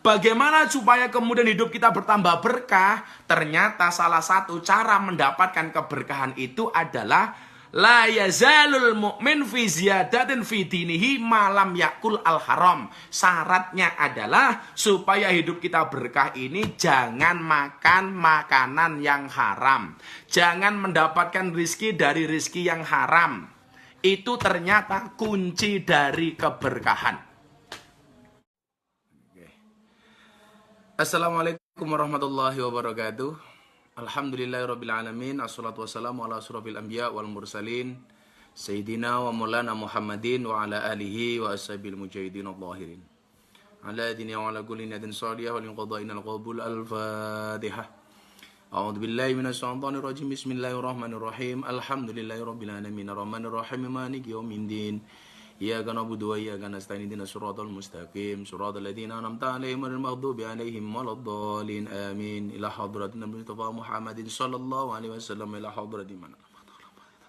Bagaimana supaya kemudian hidup kita bertambah berkah? Ternyata salah satu cara mendapatkan keberkahan itu adalah la yazalul mu'min fi ziyadatin fi dinihi malam yakul al haram. Syaratnya adalah supaya hidup kita berkah ini jangan makan makanan yang haram. Jangan mendapatkan rizki dari rizki yang haram. Itu ternyata kunci dari keberkahan. Assalamualaikum warahmatullahi wabarakatuh. Alhamdulillahirrabbilalamin. Assalatu wassalamu ala asrafil anbiya wal mursalin Sayyidina wa maulana Muhammadin wa ala alihi wa ashabil mujahidin al-zahirin ala dini wa ala kulli nadin saliyah wa liqada'in al-qabul al-fatihah. A'udhu billahi minasyaitanir rajim. Bismillahirrahmanirrahim. Alhamdulillahirrabbilalamin. Ar-rahmanirrahim. Maliki yaumiddin. Iyyaka na'budu wa iyyaka nasta'in. Ihdinas siratal mustaqim. Siratal ladzina an'amta 'alaihim ghairil maghdubi 'alaihim waladdallin. Amin. Ila hadratin Nabi Mustafa Muhammadin sallallahu alaihi wasallam ila hadratin man.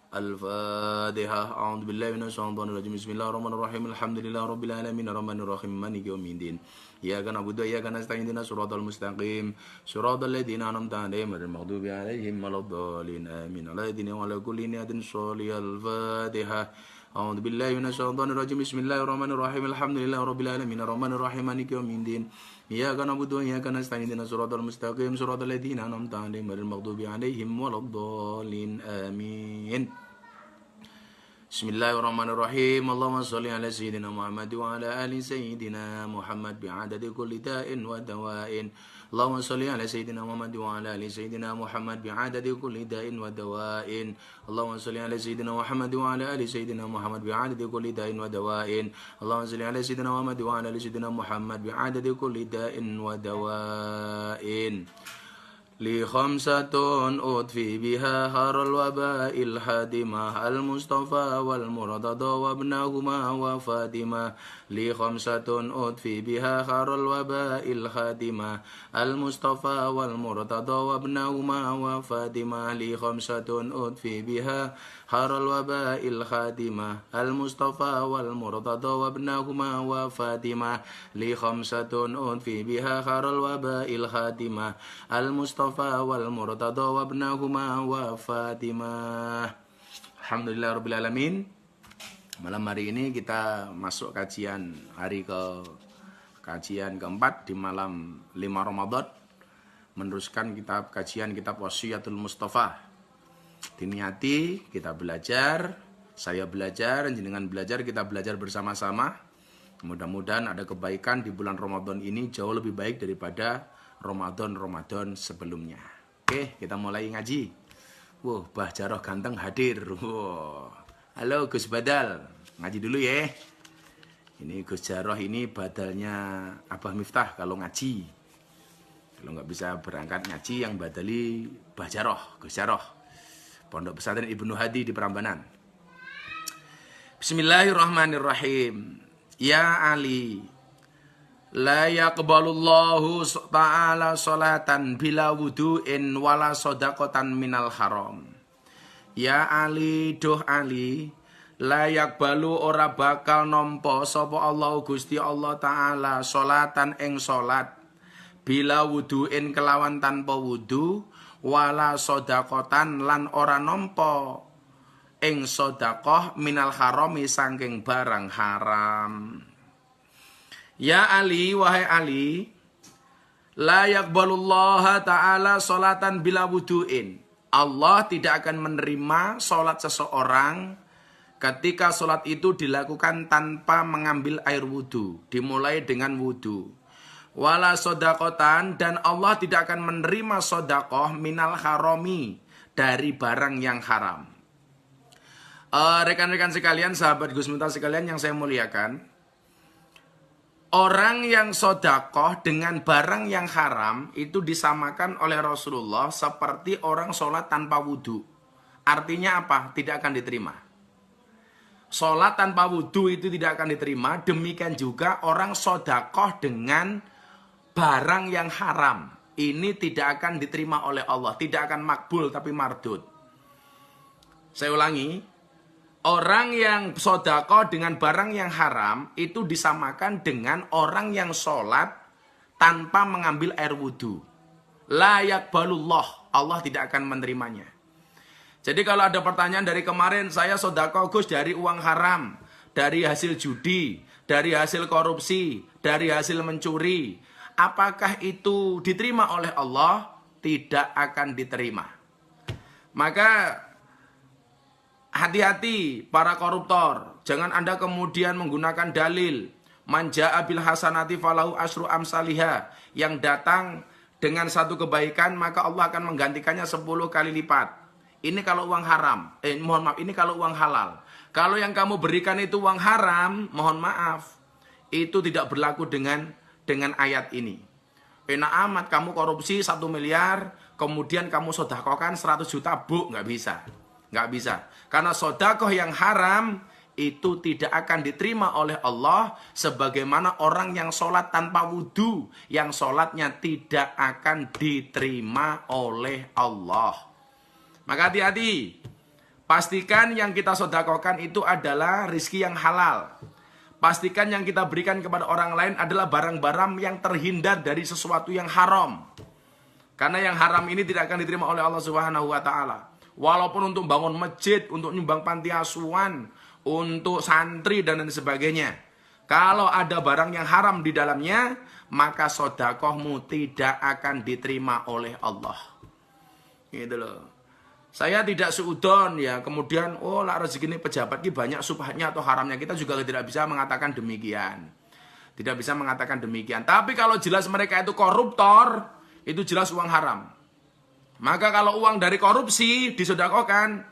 Al-Fatihah. A'udzu billahi minasyaitonir rajim. Bismillahirrahmanirrahim. Alhamdulillahirabbil alamin. Arrahmanir rahim. Maliki yaumiddin. Iyyaka na'budu wa iyyaka nasta'in. Ihdinas siratal mustaqim. Siratal ladzina an'amta 'alaihim ghairil maghdubi 'alaihim waladdallin. Amin. Ala dini wa ala kulli niyatin sholihal Fatihah. A'udzu billahi minasyaitonir rajim. Bismillahirrahmanirrahim. Alhamdulillahirabbil alamin. Arrahmanir rahim. Maliki yaumiddin. Iyyaka na'budu wa iyyaka nasta'in. Ihdinas siratal mustaqim. Siratal ladzina an'amta 'alaihim ghairil maghdubi 'alaihim waladdallin. Amin. Bismillahirrahmanirrahim. Allahumma shalli ala sayyidina Muhammad wa ala ali sayyidina Muhammad bi'adadi kulli da'in wa dawa'in. Allahumma shalli ala sayyidina Muhammad wa ala ali sayyidina Muhammad bi'adadi kulli da'in wa dawa'in. Allahumma shalli ala sayyidina Muhammad wa ala ali sayyidina Muhammad bi'adadi kulli da'in wa dawa'in. Allahumma shalli ala sayyidina Muhammad wa ala ali sayyidina Muhammad bi'adadi kulli da'in wa dawa'in. Li khamsatun udfi biha haral waba'il hadimah al-Mustafa wal Murtada wa ibnahuma wa Fatimah. Li khamsatun udfi biha haral waba'il hadimah al-Mustafa wal Murtada wa ibnahuma wa Fatimah. Li khamsatun udfi biha haral waba'il hadimah al-Mustafa wal Murtada wa ibnahuma wa Fatimah. Li khamsatun udfi biha haral waba'il hadimah al-Mustafa wal Murtada wa ibnahuma wa Fatimah. Alhamdulillahirabbil alamin. Malam hari ini kita masuk kajian keempat di malam 5 Ramadan, meneruskan kajian kitab Wasiyatul Mustafa. Diniati kita belajar, saya belajar, jenengan belajar, kita belajar bersama-sama. Mudah-mudahan ada kebaikan di bulan Ramadan ini jauh lebih baik daripada Ramadan sebelumnya. Oke, kita mulai ngaji. Wah, Bah Jaroh ganteng hadir. Wah. Halo Gus Badal, ngaji dulu ya. Ini Gus Jaroh ini badalnya Abah Miftah kalau ngaji. Kalau nggak bisa berangkat ngaji, yang badali Bah Jaroh, Gus Jaroh. Pondok Pesantren Ibnu Hadi di Prambanan. Bismillahirrahmanirrahim. Ya Ali, la yaqbalullahu ta'ala salatan bila wudu'in wala sodaqotan minal haram. Ya Ali, doh Ali, la yaqbalu ora bakal nompo sapa Allah Gusti Allah Ta'ala salatan ing salat bila wudu'in kelawan tanpa wudu wala sodaqotan lan ora nompo ing sodaqoh minal harami saking barang haram. Ya Ali, wahai Ali, la yaqbalullaha ta'ala salatan bila wudu'in. Allah tidak akan menerima salat seseorang ketika salat itu dilakukan tanpa mengambil air wudu, dimulai dengan wudu. Wala sodakotan, dan Allah tidak akan menerima sodakoh minal harami, dari barang yang haram. Rekan-rekan sekalian, sahabat Gus Miftah sekalian yang saya muliakan, orang yang sodakoh dengan barang yang haram itu disamakan oleh Rasulullah seperti orang sholat tanpa wudhu. Artinya apa? Tidak akan diterima. Sholat tanpa wudhu itu tidak akan diterima. Demikian juga orang sodakoh dengan barang yang haram. Ini tidak akan diterima oleh Allah. Tidak akan makbul tapi mardud. Saya ulangi. Orang yang sodakoh dengan barang yang haram itu disamakan dengan orang yang sholat tanpa mengambil air wudhu. La yakbalullah, Allah tidak akan menerimanya. Jadi kalau ada pertanyaan dari kemarin, saya sedekah Gus dari uang haram, dari hasil judi, dari hasil korupsi, dari hasil mencuri. Apakah itu diterima oleh Allah? Tidak akan diterima. Maka hati-hati para koruptor. Jangan Anda kemudian menggunakan dalil man jaa bil hasanati falahu asyru amsalihha, yang datang dengan satu kebaikan maka Allah akan menggantikannya 10 kali lipat. Ini kalau uang haram. Mohon maaf, ini kalau uang halal. Kalau yang kamu berikan itu uang haram, mohon maaf, itu tidak berlaku dengan ayat ini. Enak amat kamu korupsi 1 miliar, kemudian kamu sodakohkan 100 juta, bu, nggak bisa. Nggak bisa. Karena sodakoh yang haram itu tidak akan diterima oleh Allah, sebagaimana orang yang sholat tanpa wudhu, yang sholatnya tidak akan diterima oleh Allah. Maka hati-hati. Pastikan yang kita sodakohkan itu adalah rizki yang halal. Pastikan yang kita berikan kepada orang lain adalah barang-barang yang terhindar dari sesuatu yang haram. Karena yang haram ini tidak akan diterima oleh Allah Subhanahu wa taala. Walaupun untuk bangun masjid, untuk nyumbang panti asuhan, untuk santri dan lain sebagainya. Kalau ada barang yang haram di dalamnya, maka sedekahmu tidak akan diterima oleh Allah. Gitu loh. Saya tidak seudon ya, kemudian lah rezeki ini pejabat ini banyak subhatnya atau haramnya. Kita juga tidak bisa mengatakan demikian. Tidak bisa mengatakan demikian. Tapi kalau jelas mereka itu koruptor, itu jelas uang haram. Maka kalau uang dari korupsi disedekahkan,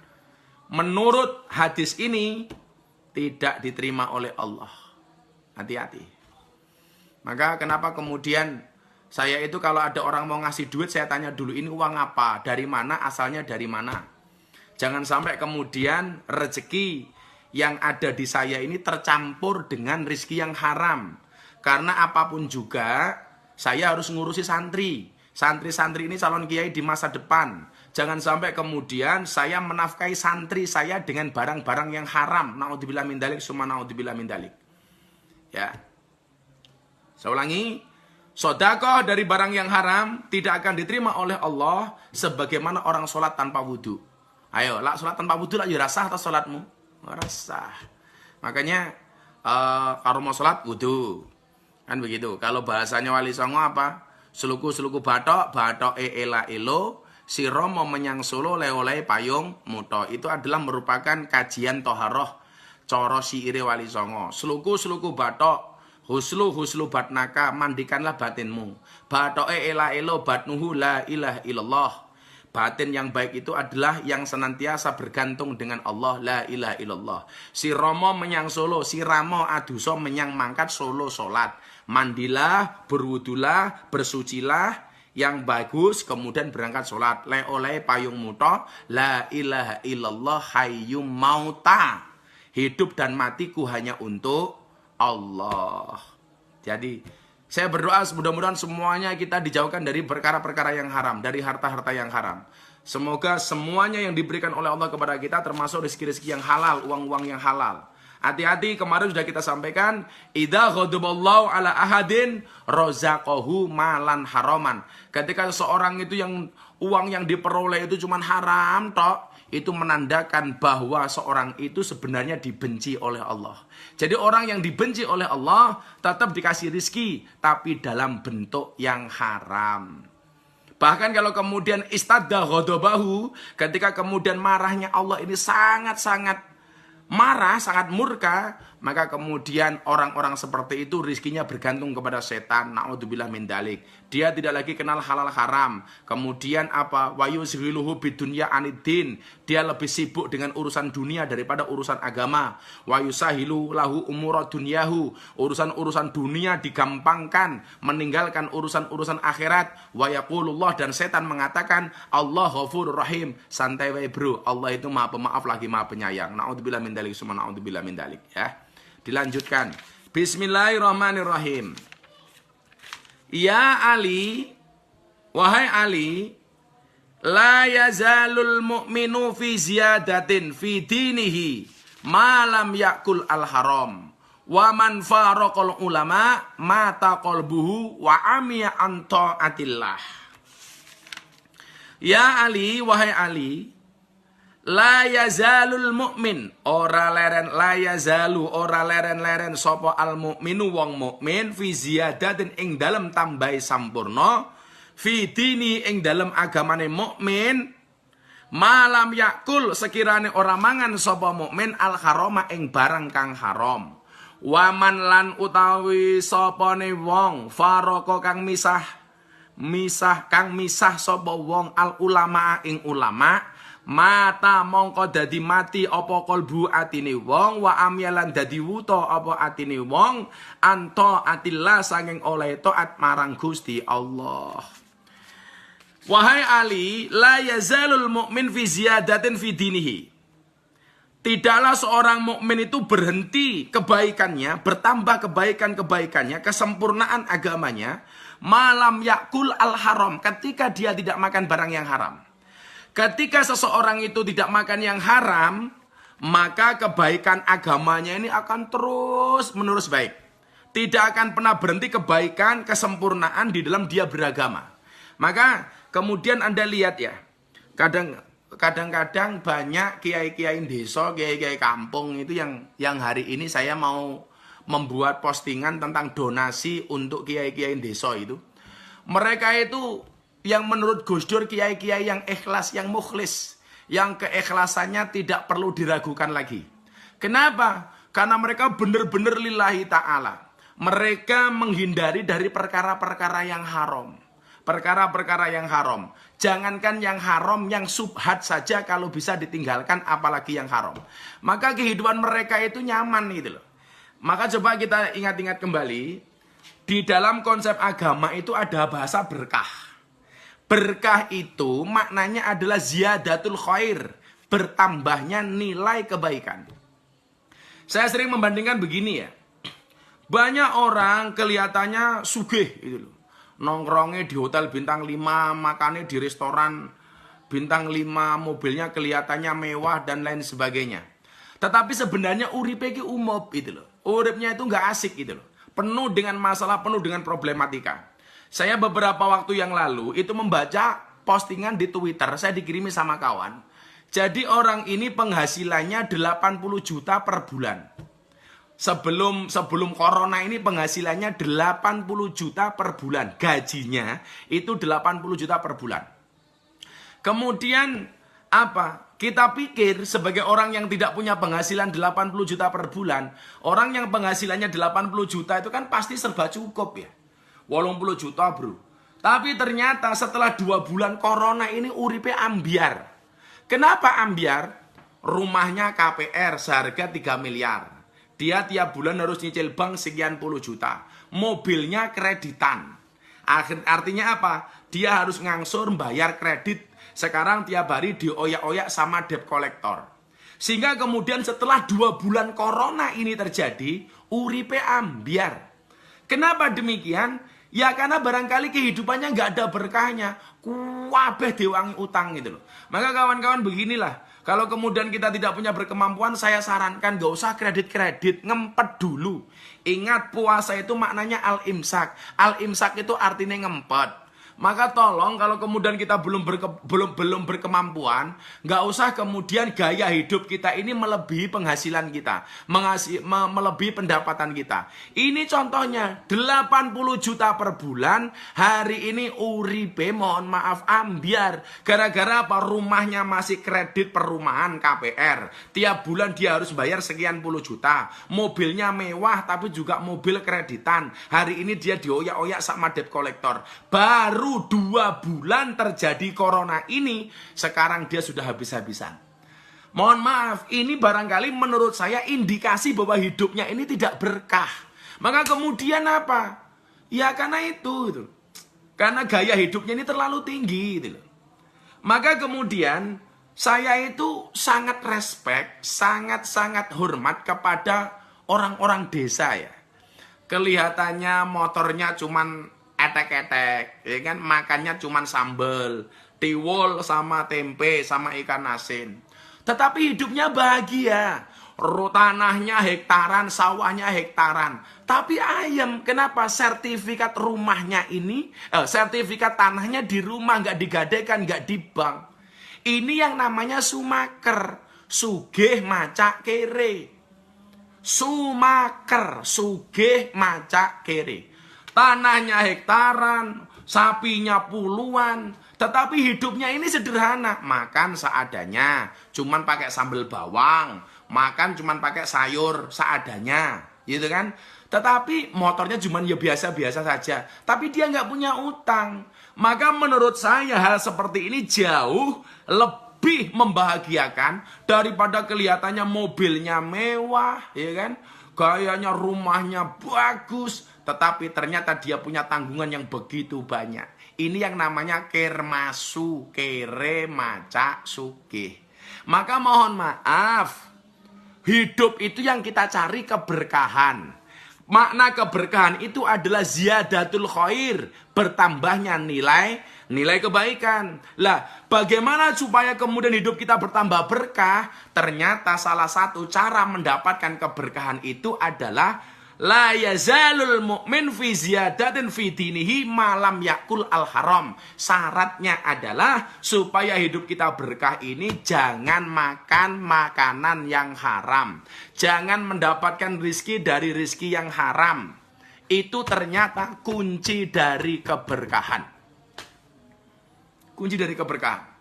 menurut hadis ini tidak diterima oleh Allah. Hati-hati. Maka kenapa kemudian saya itu kalau ada orang mau ngasih duit, saya tanya dulu ini uang apa, dari mana, asalnya dari mana. Jangan sampai kemudian rezeki yang ada di saya ini tercampur dengan rezeki yang haram. Karena apapun juga, saya harus ngurusi santri. Santri-santri ini calon kiai di masa depan. Jangan sampai kemudian saya menafkahi santri saya dengan barang-barang yang haram. Na'udzubillah min dzalik, summa na'udzubillah min dzalik. Ya. Saya ulangi. Sedekah dari barang yang haram tidak akan diterima oleh Allah sebagaimana orang sholat tanpa wudhu. Ayo, lah sholat tanpa wudhu lah, ya rasah atau sholatmu? Rasah. Makanya kalau mau sholat wudhu. Kan begitu. Kalau bahasanya Wali Songo apa? Seluku-seluku batok, batok ela elo, si romo menyang solo leolai payung muto. Itu adalah merupakan kajian toharoh coro siire Wali Songo. Seluku-seluku batok, huslu batnaka, mandikanlah batinmu. Batoe ela elo batnuhu la ilaha illallah. Batin yang baik itu adalah yang senantiasa bergantung dengan Allah, la ilaha illallah. Si romo menyang solo, si ramo aduso menyang mangkat solo solat. Mandilah, berwudulah, bersucilah yang bagus, kemudian berangkat solat. Le oleh payung muto, la ilaha illallah hayyum mauta. Hidup dan matiku hanya untuk Allah. Jadi saya berdoa mudah-mudahan semuanya kita dijauhkan dari perkara-perkara yang haram, dari harta-harta yang haram. Semoga semuanya yang diberikan oleh Allah kepada kita termasuk rezeki-rezeki yang halal, uang-uang yang halal. Hati-hati, kemarin sudah kita sampaikan, idza ghadaballahu ala ahadin razaqahu malan haraman. Ketika seorang itu yang uang yang diperoleh itu cuma haram tok, itu menandakan bahwa seorang itu sebenarnya dibenci oleh Allah. Jadi orang yang dibenci oleh Allah tetap dikasih rizki, tapi dalam bentuk yang haram. Bahkan kalau kemudian istadda ghadabahu, ketika kemudian marahnya Allah ini sangat-sangat marah, sangat murka, maka kemudian orang-orang seperti itu rizkinya bergantung kepada setan. Na'udzubillah min dzalik. Dia tidak lagi kenal halal haram. Kemudian apa? Wa yuzhiluhu bidunya aniddin. Dia lebih sibuk dengan urusan dunia daripada urusan agama. Wa yusahilu lahu umura dunyahu. Urusan-urusan dunia digampangkan, meninggalkan urusan-urusan akhirat. Wa yaqulullah, dan setan mengatakan Allah ghafurur rahim. Santai wae bro, Allah itu Maha Pemaaf lagi Maha Penyayang. Na'udzubillah min dzalik, summa na'udzubillah min dzalik, ya. Dilanjutkan. Bismillahirrahmanirrahim. Ya Ali, wahai Ali, la yazalul mu'minu fi ziyadatin fi dinihi ma lam yakul al haram Wa man faraqal ulama mata qalbuhu wa amiya an taatillah. Ya Ali, wahai Ali, la yazalul mu'min, ora leren la yazalu, ora leren-leren sapa al mukminu wong mukmin fi ziyadatin ing dalem tambahi sampurna fi dini ing dalem agamane mukmin malam yakul sekirane ora mangan sapa mukmin al harama ing barang kang haram. Waman lan utawi sapane wong faraka kang misah sapa wong al ulama ing ulama mata mongko dadi mati apa kalbu atine wong wa amyalan dadi wuta apa atine wong anto atillah saking oleh taat marang Gusti Allah. Wahai Ali, la yazalul mu'min fi ziyadatin fi dinihi. Tidaklah seorang mukmin itu berhenti kebaikannya, bertambah kebaikannya, kesempurnaan agamanya, malam yakul al haram, ketika dia tidak makan barang yang haram. Ketika seseorang itu tidak makan yang haram, maka kebaikan agamanya ini akan terus menerus baik. Tidak akan pernah berhenti kebaikan, kesempurnaan di dalam dia beragama. Maka kemudian Anda lihat ya, kadang-kadang banyak kiai-kiai desa, kiai-kiai kampung itu yang hari ini saya mau membuat postingan tentang donasi untuk kiai-kiai desa itu. Mereka itu yang menurut Gus Dur kiai-kiai yang ikhlas, yang mukhlis, yang keikhlasannya tidak perlu diragukan lagi. Kenapa? Karena mereka benar-benar lillahi ta'ala. Mereka menghindari dari perkara-perkara yang haram. Perkara-perkara yang haram. Jangankan yang haram, yang subhat saja kalau bisa ditinggalkan, apalagi yang haram. Maka kehidupan mereka itu nyaman gitu loh. Maka coba kita ingat-ingat kembali, di dalam konsep agama itu ada bahasa berkah. Berkah itu maknanya adalah ziyadatul khair, bertambahnya nilai kebaikan. Saya sering membandingkan begini ya. Banyak orang kelihatannya sugih gitu loh. Nongkrongnya di hotel bintang 5, makannya di restoran bintang 5, mobilnya kelihatannya mewah dan lain sebagainya. Tetapi sebenarnya uripe ki umop gitu loh. Uripnya itu nggak asik gitu loh. Penuh dengan masalah, penuh dengan problematika. Saya beberapa waktu yang lalu itu membaca postingan di Twitter, saya dikirimi sama kawan. Jadi orang ini penghasilannya 80 juta per bulan. Sebelum corona ini penghasilannya 80 juta per bulan. Gajinya itu 80 juta per bulan. Kemudian apa? Kita pikir sebagai orang yang tidak punya penghasilan 80 juta per bulan, orang yang penghasilannya 80 juta itu kan pasti serba cukup ya. 80 juta bro. Tapi ternyata setelah 2 bulan corona ini uripe ambiar. Kenapa ambiar? Rumahnya KPR seharga 3 miliar. Dia tiap bulan harus nyicil bank sekian puluh juta. Mobilnya kreditan. Artinya apa? Dia harus ngangsur bayar kredit. Sekarang tiap hari dioyak-oyak sama debt collector. Sehingga kemudian setelah 2 bulan corona ini terjadi, uripe ambiar. Kenapa demikian? Ya karena barangkali kehidupannya nggak ada berkahnya. Kuwabeh diwangi utang gitu loh. Maka kawan-kawan beginilah. Kalau kemudian kita tidak punya berkemampuan, saya sarankan gak usah kredit-kredit. Ngempet dulu. Ingat puasa itu maknanya al-imsak. Al-imsak itu artinya ngempet. Maka tolong kalau kemudian kita belum berkemampuan, nggak usah kemudian gaya hidup kita ini melebihi penghasilan kita, melebihi pendapatan kita. Ini contohnya 80 juta per bulan, hari ini uripe mohon maaf ambiar. Gara-gara apa? Rumahnya masih kredit perumahan KPR. Tiap bulan dia harus bayar sekian puluh juta. Mobilnya mewah tapi juga mobil kreditan. Hari ini dia dioyak-oyak sama debt collector. Baru 2 bulan terjadi corona ini, sekarang dia sudah habis-habisan. Mohon maaf, ini barangkali menurut saya indikasi bahwa hidupnya ini tidak berkah. Maka kemudian apa? Ya karena itu gitu. Karena gaya hidupnya ini terlalu tinggi gitu. Maka kemudian saya itu sangat respect, sangat-sangat hormat kepada orang-orang desa ya. Kelihatannya motornya cuman etek-etek, ya kan, makannya cuman sambal, tiwul sama tempe sama ikan asin. Tetapi hidupnya bahagia. tanahnya hektaran, sawahnya hektaran. Tapi ayam, kenapa sertifikat rumahnya ini, sertifikat tanahnya di rumah, nggak digadaikan, nggak di bank. Ini yang namanya sumaker, sugih macak kere. Sumaker, sugih macak kere. Tanahnya hektaran, sapinya puluhan, tetapi hidupnya ini sederhana. Makan seadanya, cuman pakai sambal bawang, makan cuman pakai sayur seadanya, gitu kan? Tetapi motornya cuman ya biasa-biasa saja. Tapi dia nggak punya utang. Maka menurut saya hal seperti ini jauh lebih membahagiakan daripada kelihatannya mobilnya mewah, ya kan? Gayanya rumahnya bagus, tetapi ternyata dia punya tanggungan yang begitu banyak. Ini yang namanya kermasu, kere macak sugih. Maka mohon maaf, hidup itu yang kita cari keberkahan. Makna keberkahan itu adalah ziyadatul khair, bertambahnya nilai kebaikan. Lah, bagaimana supaya kemudian hidup kita bertambah berkah? Ternyata salah satu cara mendapatkan keberkahan itu adalah la yazalul mu'min fi ziyadatin fi dinihi malam yakul al haram. Syaratnya adalah supaya hidup kita berkah ini jangan makan makanan yang haram. Jangan mendapatkan rizki dari rizki yang haram. Itu ternyata kunci dari keberkahan. Kunci dari keberkahan.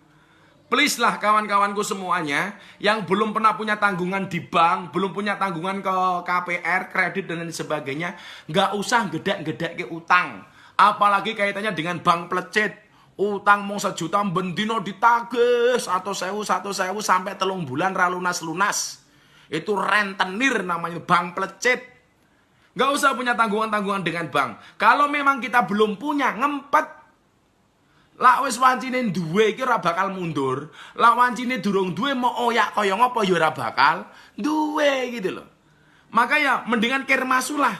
Please lah kawan-kawanku semuanya yang belum pernah punya tanggungan di bank, belum punya tanggungan ke KPR, kredit dan lain sebagainya, nggak usah gedek-gedek ke utang. Apalagi kaitannya dengan bank plecet. Utang mau 1 juta bendino ditagih 1.000 sampai 3 bulan ra lunas-lunas. Itu rentenir namanya, bank plecet. Nggak usah punya tanggungan-tanggungan dengan bank. Kalau memang kita belum punya, ngempet. Lah wis wancine duwe iki ora bakal mundur. Lah wancine durung duwe mau oyak kaya ngopo ya ora bakal duwe gitu loh. Maka ya mendingan kermasu lah.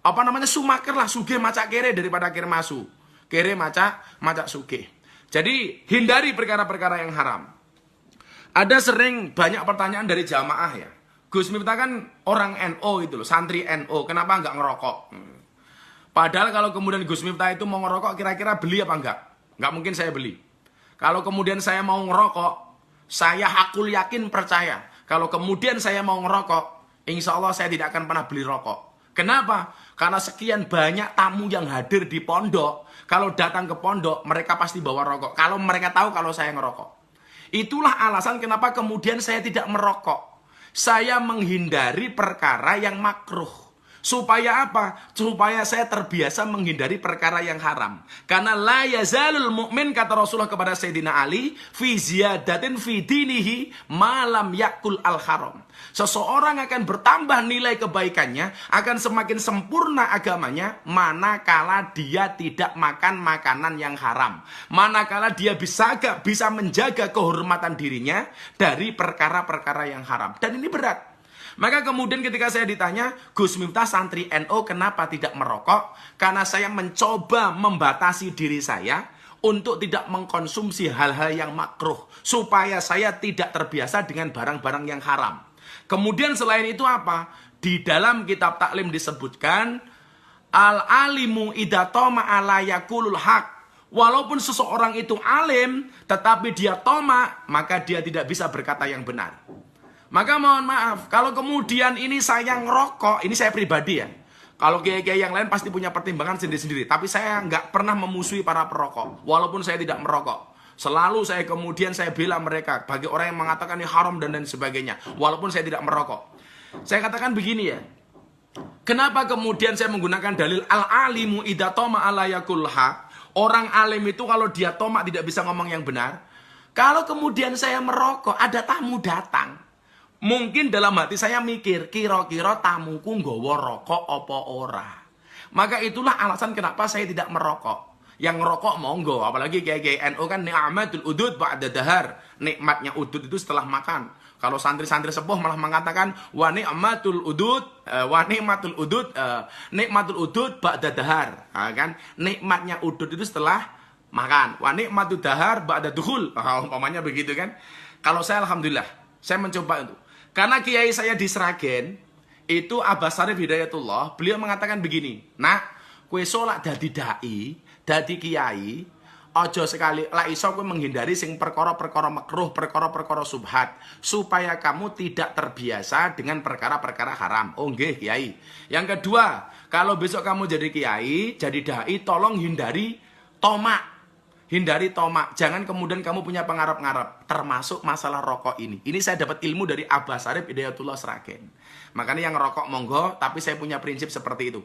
Apa namanya, sumaker lah, sugih macak kere daripada kermasu. Kere macak sugih. Jadi hindari perkara-perkara yang haram. Ada sering banyak pertanyaan dari jamaah ya. Gus Miftah kan orang NO itu loh, santri NO, kenapa enggak ngerokok? Padahal kalau kemudian Gus Miftah itu mau ngerokok, kira-kira beli apa enggak? Nggak mungkin saya beli. Kalau kemudian saya mau ngerokok, saya hakul yakin percaya. Kalau kemudian saya mau ngerokok, insya Allah saya tidak akan pernah beli rokok. Kenapa? Karena sekian banyak tamu yang hadir di pondok. Kalau datang ke pondok, mereka pasti bawa rokok. Kalau mereka tahu kalau saya ngerokok. Itulah alasan kenapa kemudian saya tidak merokok. Saya menghindari perkara yang makruh. Supaya apa? Supaya saya terbiasa menghindari perkara yang haram. Karena la yazalul mu'min, kata Rasulullah kepada Sayyidina Ali, fi ziyadatin fi dinihi malam yakul al haram. Seseorang akan bertambah nilai kebaikannya, akan semakin sempurna agamanya, manakala dia tidak makan makanan yang haram. Manakala dia bisa menjaga kehormatan dirinya dari perkara-perkara yang haram. Dan ini berat. Maka kemudian ketika saya ditanya, Gus Miftah santri NO kenapa tidak merokok? Karena saya mencoba membatasi diri saya untuk tidak mengkonsumsi hal-hal yang makruh. Supaya saya tidak terbiasa dengan barang-barang yang haram. Kemudian selain itu apa? Di dalam kitab taklim disebutkan, al-alimu idatoma ala yakulul haq. Walaupun seseorang itu alim, tetapi dia toma, maka dia tidak bisa berkata yang benar. Maka mohon maaf, kalau kemudian ini saya ngerokok, ini saya pribadi ya. Kalau kiai-kiai yang lain pasti punya pertimbangan sendiri-sendiri. Tapi saya nggak pernah memusuhi para perokok, walaupun saya tidak merokok. Selalu saya bela mereka, bagi orang yang mengatakan ini haram dan lain sebagainya, walaupun saya tidak merokok. Saya katakan begini ya, kenapa kemudian saya menggunakan dalil al-alimu idza tama ala yakulha. Orang alim itu kalau dia tomak tidak bisa ngomong yang benar. Kalau kemudian saya merokok, ada tamu datang. Mungkin dalam hati saya mikir, kira-kira tamuku nggawa rokok apa ora. Maka itulah alasan kenapa saya tidak merokok. Yang ngerokok monggo, apalagi kiai-kiai NU kan ni'matul udud ba'da dahar. Nikmatnya udud itu setelah makan. Kalau santri-santri sepuh malah mengatakan wa ni'matul udud, nikmatul udud ba'da dahar. Kan nikmatnya udud itu setelah makan. Wa ni'matul dahar ba'da dukhul. Umpamanya begitu kan. Kalau saya alhamdulillah, saya mencoba itu. Karena kiai saya di Sragen, itu Abah Syarif Hidayatullah, beliau mengatakan begini, nak, kue sholat dadi dai, dadi kiai, ojo sekali lah iso kue menghindari sing perkara-perkara makruh, perkara-perkara subhat, supaya kamu tidak terbiasa dengan perkara-perkara haram. Oh nggih kiai. Yang kedua, kalau besok kamu jadi kiai, jadi dai, tolong hindari tomak. Hindari tomak, jangan kemudian kamu punya pengarap-ngarap, termasuk masalah rokok ini. Ini saya dapat ilmu dari Abah Syarif Hidayatullah Sragen. Makanya yang rokok monggo, tapi saya punya prinsip seperti itu.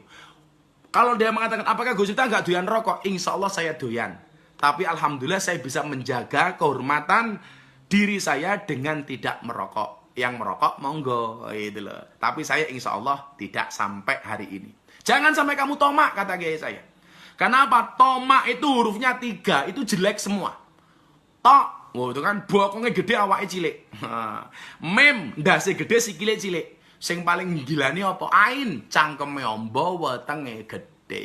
Kalau dia mengatakan, apakah Gus Miftah nggak doyan rokok? Insya Allah saya doyan. Tapi alhamdulillah saya bisa menjaga kehormatan diri saya dengan tidak merokok. Yang merokok monggo, gitu loh. Tapi saya insya Allah tidak sampai hari ini. Jangan sampai kamu tomak, kata kiai saya. Kenapa? Tomak itu hurufnya 3, itu jelek semua. Tok, oh, itu kan bokongnya gede awake cilik. Mem, ndase gede sikile cilik. Sing paling gilani apa? Ain, cangkeme ombo, wetenge gede.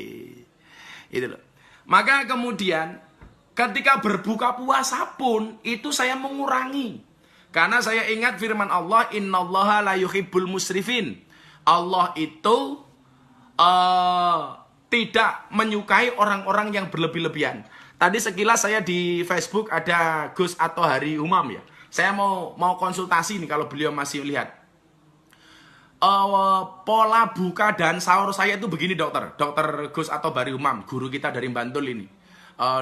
Itu loh. Maka kemudian ketika berbuka puasa pun itu saya mengurangi. Karena saya ingat firman Allah, innallaha la yuhibbul musrifin. Allah itu tidak menyukai orang-orang yang berlebih-lebihan. Tadi sekilas saya di Facebook ada Gus atau Hari Umam ya. Saya mau konsultasi nih kalau beliau masih lihat. Pola buka dan sahur saya itu begini dokter. Dokter Gus atau Hari Umam, guru kita dari Bantul ini.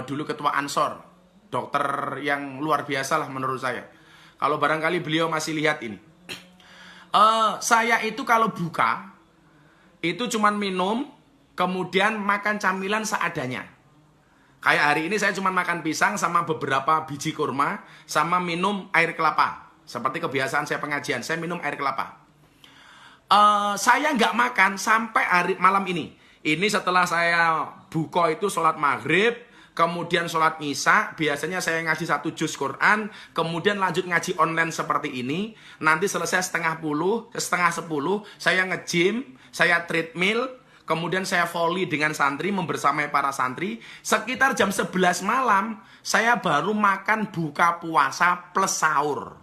Dulu ketua Ansor. Dokter yang luar biasa lah menurut saya. Kalau barangkali beliau masih lihat ini. Saya itu kalau buka, itu cuman minum, kemudian makan camilan seadanya. Kayak hari ini saya cuma makan pisang sama beberapa biji kurma, sama minum air kelapa. Seperti kebiasaan saya pengajian, saya minum air kelapa. Saya nggak makan sampai hari malam ini. Ini setelah saya buka itu sholat maghrib, kemudian sholat isya. Biasanya saya ngaji 1 juz Quran, kemudian lanjut ngaji online seperti ini. Nanti selesai setengah 10, saya nge-gym, saya treadmill. Kemudian saya volley dengan santri, membersamai para santri. Sekitar jam 11 malam, saya baru makan buka puasa plus sahur.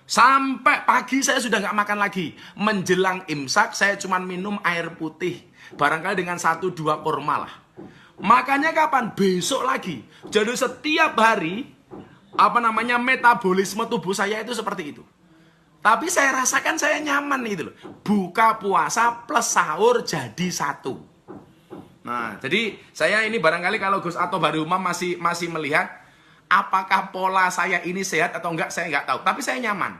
Sampai pagi saya sudah nggak makan lagi. Menjelang imsak, saya cuma minum air putih. Barangkali dengan 1-2 kurma lah. Makanya kapan? Besok lagi. Jadi setiap hari, metabolisme tubuh saya itu seperti itu. Tapi saya rasakan saya nyaman gitu loh. Buka puasa plus sahur jadi satu. Nah, jadi saya ini barangkali kalau Gus atau Hari Umam masih melihat apakah pola saya ini sehat atau enggak, saya enggak tahu. Tapi saya nyaman.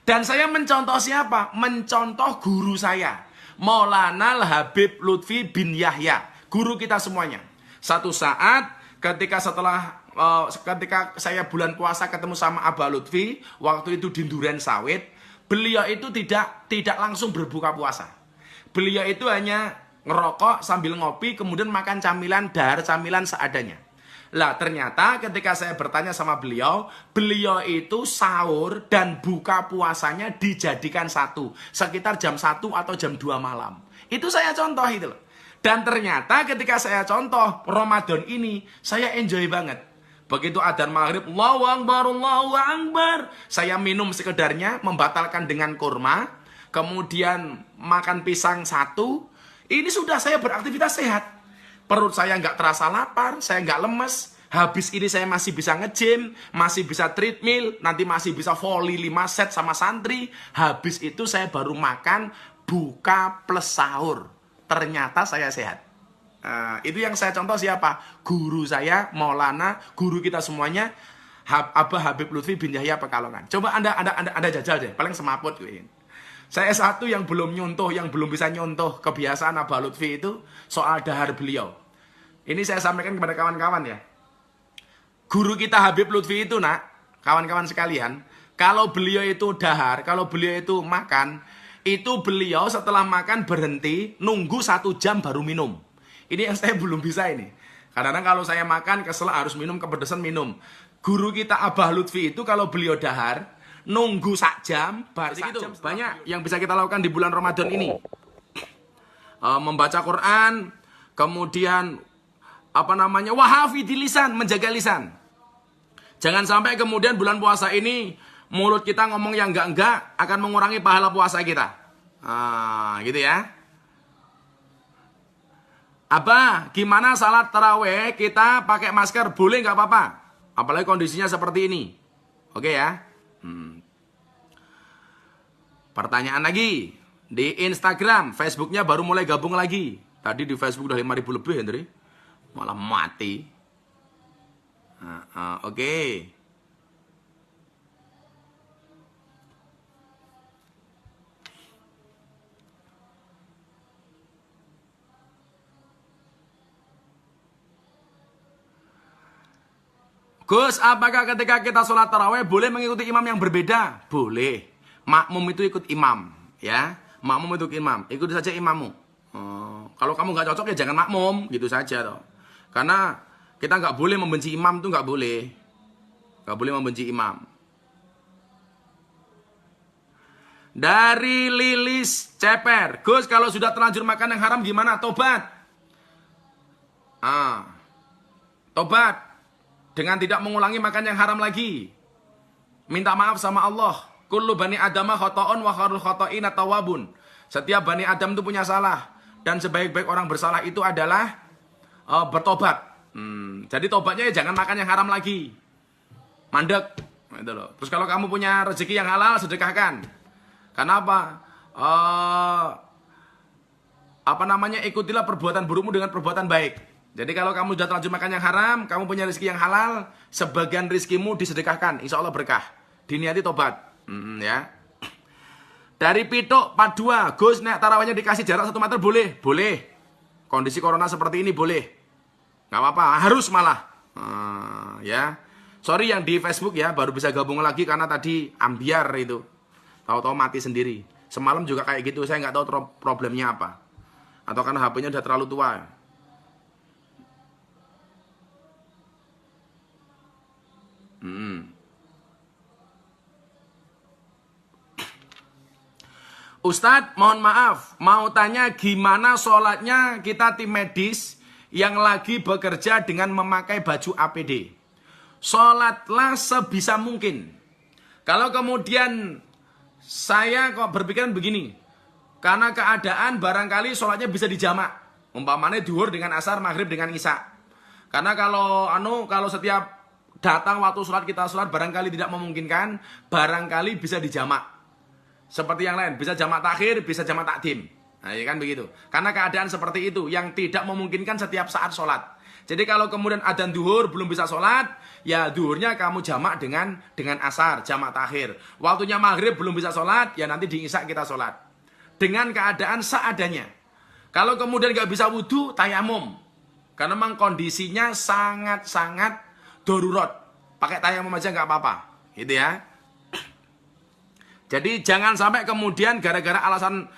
Dan saya mencontoh siapa? Mencontoh guru saya. Maulana Habib Lutfi bin Yahya. Guru kita semuanya. Satu saat ketika saya bulan puasa ketemu sama Abah Lutfi, waktu itu di Duren Sawit, beliau itu tidak langsung berbuka puasa. Beliau itu hanya ngerokok sambil ngopi, kemudian makan camilan, dahar camilan seadanya. Lah ternyata ketika saya bertanya sama beliau itu sahur dan buka puasanya dijadikan satu. Sekitar jam 1 atau jam 2 malam. Itu saya contoh itu loh. Dan ternyata ketika saya contoh Ramadan ini, saya enjoy banget. Begitu adzan maghrib, Allahu Akbar, Allahu Akbar. Saya minum sekedarnya, membatalkan dengan kurma. Kemudian makan pisang 1. Ini sudah saya beraktivitas sehat. Perut saya nggak terasa lapar, saya nggak lemes. Habis ini saya masih bisa nge-gym, masih bisa treadmill, nanti masih bisa volley 5 set sama santri. Habis itu saya baru makan buka plus sahur. Ternyata saya sehat. Itu yang saya contoh siapa? Guru saya, Maulana, guru kita semuanya, Abah Habib Lutfi bin Yahya Pekalongan. Coba anda jajal deh, paling semaput gue. Saya satu yang belum nyontoh, yang belum bisa nyontoh kebiasaan Abah Lutfi itu soal dahar beliau. Ini saya sampaikan kepada kawan-kawan ya. Guru kita Habib Lutfi itu nak, kawan-kawan sekalian, kalau beliau itu dahar, kalau beliau itu makan, itu beliau setelah makan berhenti, nunggu 1 jam baru minum. Ini yang saya belum bisa ini. Kadang-kadang kalau saya makan kesel harus minum, kepedesan minum. Guru kita Abah Lutfi itu kalau beliau dahar, nunggu 1 jam, baru gitu. Banyak yang bisa kita lakukan di bulan Ramadan ini. Membaca Quran, kemudian wahafidhi lisan, menjaga lisan. Jangan sampai kemudian bulan puasa ini mulut kita ngomong yang enggak akan mengurangi pahala puasa kita. Gitu ya. Abah, gimana salat taraweh kita pakai masker? Boleh nggak apa-apa? Apalagi kondisinya seperti ini. Oke ya. Pertanyaan lagi. Di Instagram, Facebooknya baru mulai gabung lagi. Tadi di Facebook udah 5.000 lebih, Hendri. Malah mati. Oke. Gus, apakah ketika kita sholat taraweh boleh mengikuti imam yang berbeda? Boleh. Makmum itu ikut imam, ya. Makmum itu ikut imam. Ikuti saja imammu. Kalau kamu nggak cocok ya jangan makmum, gitu saja toh. Karena kita nggak boleh membenci imam, tuh nggak boleh. Nggak boleh membenci imam. Dari Lilis Ceper, Gus, kalau sudah terlanjur makan yang haram gimana? Tobat. Tobat. Dengan tidak mengulangi makan yang haram lagi. Minta maaf sama Allah. Kullu bani adama khata'un wa kharul khata'ina tawabun. Setiap bani Adam itu punya salah. Dan sebaik-baik orang bersalah itu adalah bertobat. Jadi tobatnya ya jangan makan yang haram lagi. Mandek. Gitu loh. Terus kalau kamu punya rezeki yang halal, sedekahkan. Karena apa? Ikutilah perbuatan burukmu dengan perbuatan baik. Jadi kalau kamu sudah terlanjur makan yang haram, kamu punya rezeki yang halal, sebagian rezekimu disedekahkan, insya Allah berkah. Diniati tobat, ya. Dari Pitok 42, Gus, nek tarawihnya dikasih jarak 1 meter boleh? Boleh. Kondisi corona seperti ini boleh. Nggak apa-apa, harus malah. Ya. Sorry yang di Facebook ya, baru bisa gabung lagi karena tadi ambiar itu. Tahu-tahu mati sendiri. Semalam juga kayak gitu, saya nggak tahu problemnya apa. Atau karena HP-nya udah terlalu tua. Ustadz, mohon maaf, mau tanya gimana sholatnya kita tim medis yang lagi bekerja dengan memakai baju APD. Sholatlah sebisa mungkin. Kalau kemudian saya kok berpikiran begini, karena keadaan barangkali sholatnya bisa dijamak. Umpamanya duhur dengan asar, maghrib dengan isya. Karena kalau setiap datang waktu sholat kita sholat barangkali tidak memungkinkan, barangkali bisa dijamak. Seperti yang lain, bisa jamak takhir, bisa jamak takdim. Nah, ya kan begitu. Karena keadaan seperti itu yang tidak memungkinkan setiap saat sholat. Jadi kalau kemudian adzan duhur belum bisa sholat, ya duhurnya kamu jamak dengan asar, jamak takhir. Waktunya maghrib belum bisa sholat, ya nanti di isya kita sholat. Dengan keadaan seadanya. Kalau kemudian nggak bisa wudhu, tayamum. Karena memang kondisinya sangat-sangat darurat. Pakai tayamum aja nggak apa-apa. Gitu ya. Jadi jangan sampai kemudian gara-gara alasan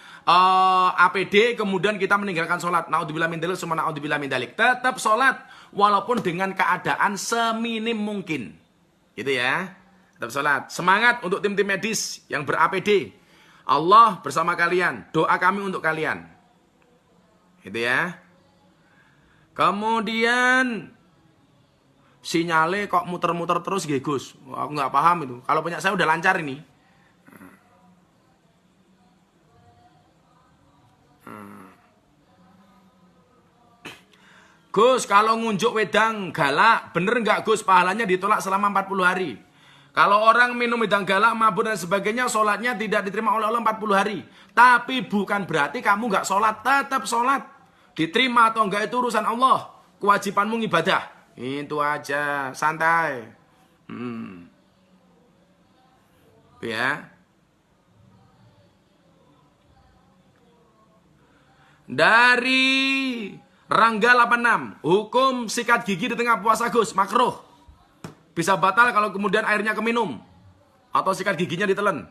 APD kemudian kita meninggalkan sholat. Naudzubillah min dzalik, summa naudzubillah min dzalik. Tetap sholat walaupun dengan keadaan seminim mungkin. Gitu ya. Tetap sholat. Semangat untuk tim-tim medis yang ber-APD. Allah bersama kalian. Doa kami untuk kalian. Gitu ya. Kemudian sinyalnya kok muter-muter terus, Gus. Aku nggak paham itu. Kalau punya saya udah lancar ini. Gus, kalau ngunjuk wedang galak, bener nggak Gus pahalanya ditolak selama 40 hari? Kalau orang minum wedang galak, mabuk dan sebagainya, sholatnya tidak diterima oleh Allah 40 hari. Tapi bukan berarti kamu nggak sholat, tetap sholat. Diterima atau enggak itu urusan Allah. Kewajibanmu ibadah. Itu aja, santai. Ya. Dari Rangga 86, hukum sikat gigi di tengah puasa Gus, makruh. Bisa batal kalau kemudian airnya keminum. Atau sikat giginya ditelan.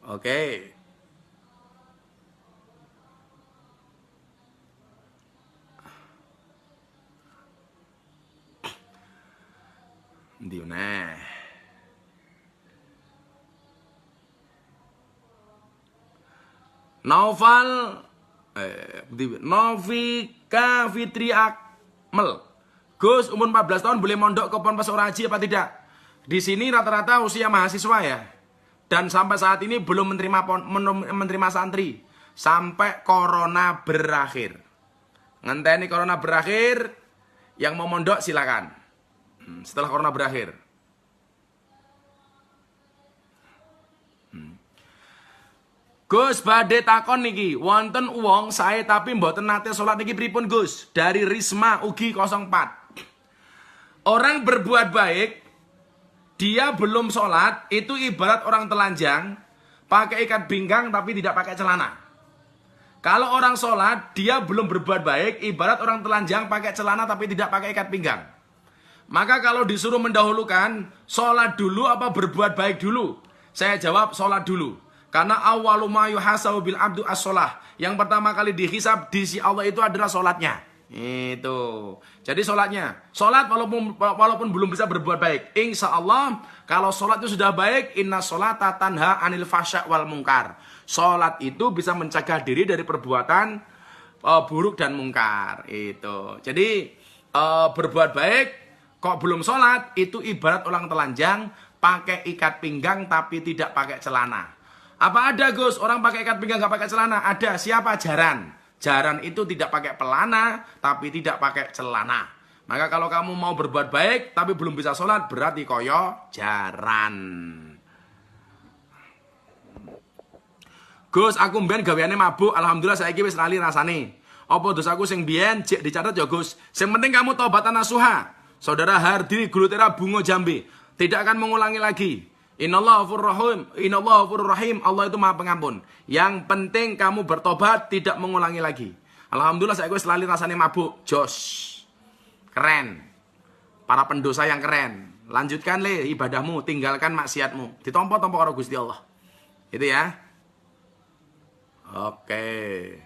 Oke. Diuneh. Novika Fitri Akmel, Gus, umur 14 tahun boleh mondok ke Ponpes Ora Haji apa tidak? Di sini rata-rata usia mahasiswa ya. Dan sampai saat ini belum menerima santri. Sampai corona berakhir. Ngenteni corona berakhir, yang mau mondok silakan. Setelah corona berakhir. Gus, badhe takon niki, wonten uwong sae tapi mboten nate salat niki pripun Gus? Dari Risma Ugi 04. Orang berbuat baik, dia belum sholat, itu ibarat orang telanjang, pakai ikat pinggang tapi tidak pakai celana. Kalau orang sholat, dia belum berbuat baik, ibarat orang telanjang, pakai celana tapi tidak pakai ikat pinggang. Maka kalau disuruh mendahulukan, sholat dulu apa berbuat baik dulu? Saya jawab, sholat dulu. Karena awwalu ma yuhasabu bil abdu as-shalah. Yang pertama kali dihisab di si Allah itu adalah sholatnya. Itu. Jadi sholatnya. Sholat walaupun belum bisa berbuat baik. Insya Allah kalau sholat itu sudah baik, inna sholata tanha anil fasya wal mungkar. Sholat itu bisa mencegah diri dari perbuatan buruk dan mungkar. Itu. Jadi berbuat baik kok belum sholat itu ibarat orang telanjang pakai ikat pinggang tapi tidak pakai celana. Apa ada Gus orang pakai ikat pinggang gak pakai celana? Ada. Siapa? Jaran. Jaran itu tidak pakai pelana tapi tidak pakai celana. Maka kalau kamu mau berbuat baik tapi belum bisa sholat berarti koyo jaran. Gus aku mbiyen gaweane mabuk, alhamdulillah saiki wis lali rasane. Apa dosaku sing mbiyen jek dicatat ya Gus. Sing penting kamu taubatan nasuha. Saudara Hardi Glutera Bungo Jambi tidak akan mengulangi lagi. Innallaha ghafurur rahim. Allah itu Maha Pengampun. Yang penting kamu bertobat, tidak mengulangi lagi. Alhamdulillah saya selalu rasanya mabuk. Jos. Keren. Para pendosa yang keren. Lanjutkan le ibadahmu, tinggalkan maksiatmu. Ditompo-tompo karo Gusti Allah. Itu ya. Oke.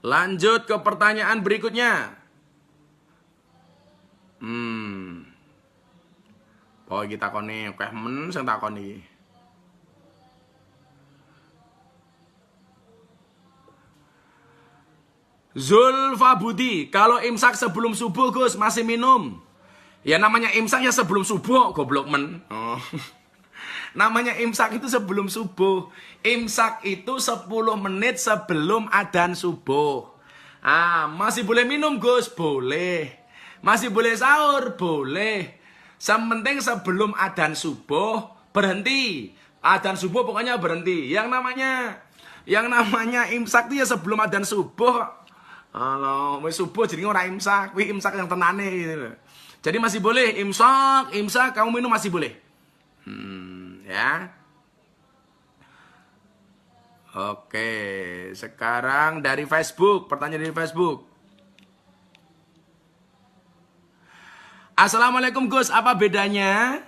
Lanjut ke pertanyaan berikutnya. Oh kita takoni, oke sing takoni. Zulfa Budi, kalau imsak sebelum subuh Gus masih minum. Ya namanya imsak ya sebelum subuh, goblok men. Oh. Namanya imsak itu sebelum subuh. Imsak itu 10 menit sebelum adzan subuh. Masih boleh minum Gus? Boleh. Masih boleh sahur? Boleh. Sementing sebelum adzan subuh berhenti. Adzan subuh pokoknya berhenti. Yang namanya imsak itu ya sebelum adzan subuh. Kalau wis subuh jadi ora imsak, kuwi imsak yang tenane gitu. Jadi masih boleh imsak kamu minum masih boleh. Ya. Oke, sekarang dari Facebook, pertanyaan dari Facebook. Assalamualaikum Gus, apa bedanya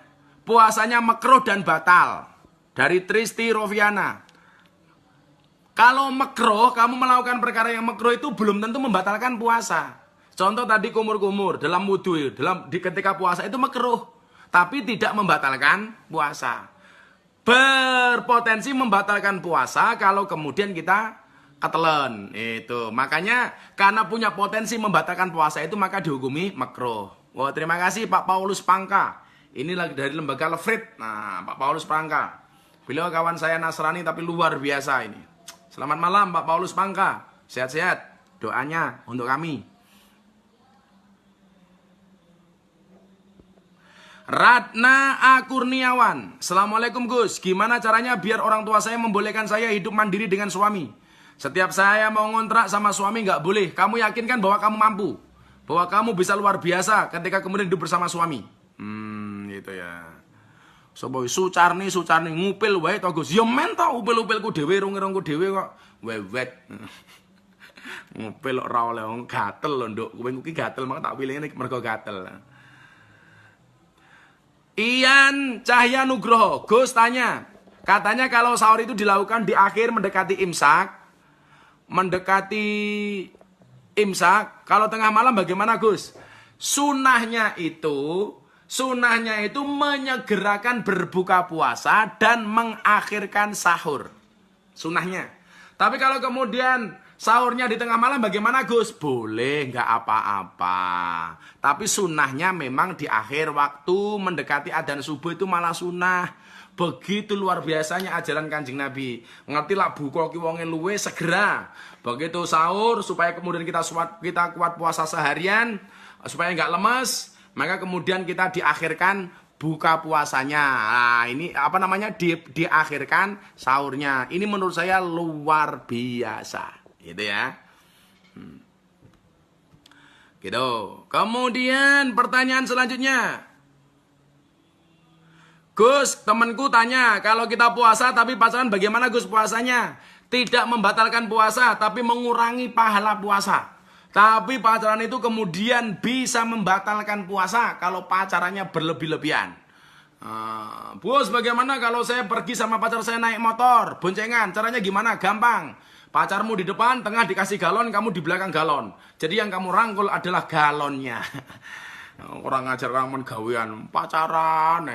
puasanya makruh dan batal? Dari Tristi Roviana. Kalau makruh, kamu melakukan perkara yang makruh itu belum tentu membatalkan puasa. Contoh tadi kumur-kumur dalam wudu, ketika puasa itu makruh, tapi tidak membatalkan puasa. Berpotensi membatalkan puasa kalau kemudian kita ketelen. Itu. Makanya karena punya potensi membatalkan puasa itu maka dihukumi makruh. Wah, terima kasih Pak Paulus Pangka. Ini lagi dari lembaga Lefrit. Nah, Pak Paulus Pangka. Beliau kawan saya Nasrani tapi luar biasa ini. Selamat malam Pak Paulus Pangka. Sehat-sehat. Doanya untuk kami. Ratna Akurniawan. Assalamualaikum Gus. Gimana caranya biar orang tua saya membolehkan saya hidup mandiri dengan suami? Setiap saya mau ngontrak sama suami nggak boleh. Kamu yakinkan bahwa kamu mampu? Bahwa kamu bisa luar biasa ketika kemudian hidup bersama suami. Gitu ya. Sopo sucarni ngupil wae to Gus. Ya men to upil-upilku dhewe rung-rungku dhewe kok wewet. Ngupil ora oleh wong gatel lho nduk. Kowe iki gatel maka tak pilihne mergo gatel. Ian Cahya Nugroho, Gus tanya. Katanya kalau sahur itu dilakukan di akhir mendekati imsak, kalau tengah malam bagaimana Gus? Sunahnya itu menyegerakan berbuka puasa dan mengakhirkan sahur. Sunahnya. Tapi kalau kemudian Sahurnya di tengah malam bagaimana Gus? Boleh, nggak apa-apa. Tapi sunnahnya memang di akhir waktu mendekati adzan subuh itu malah sunnah. Begitu luar biasanya ajaran Kanjeng Nabi. Ngerti lah buka ki wonge luwe segera. Begitu sahur supaya kemudian kita kuat puasa seharian, supaya nggak lemes, maka kemudian kita diakhirkan buka puasanya. Nah, ini apa namanya? Diakhirkan sahurnya. Ini menurut saya luar biasa. Gitu ya. Gitu. Kemudian pertanyaan selanjutnya. Gus, temanku tanya, kalau kita puasa tapi pacaran bagaimana Gus puasanya? Tidak membatalkan puasa, tapi mengurangi pahala puasa. Tapi pacaran itu kemudian bisa membatalkan puasa kalau pacarannya berlebih-lebihan. Bos, bagaimana kalau saya pergi sama pacar saya naik motor, boncengan, caranya gimana? Gampang. Pacarmu di depan, tengah dikasih galon, kamu di belakang galon. Jadi yang kamu rangkul adalah galonnya. Orang ngajar ramen gawean, pacaran.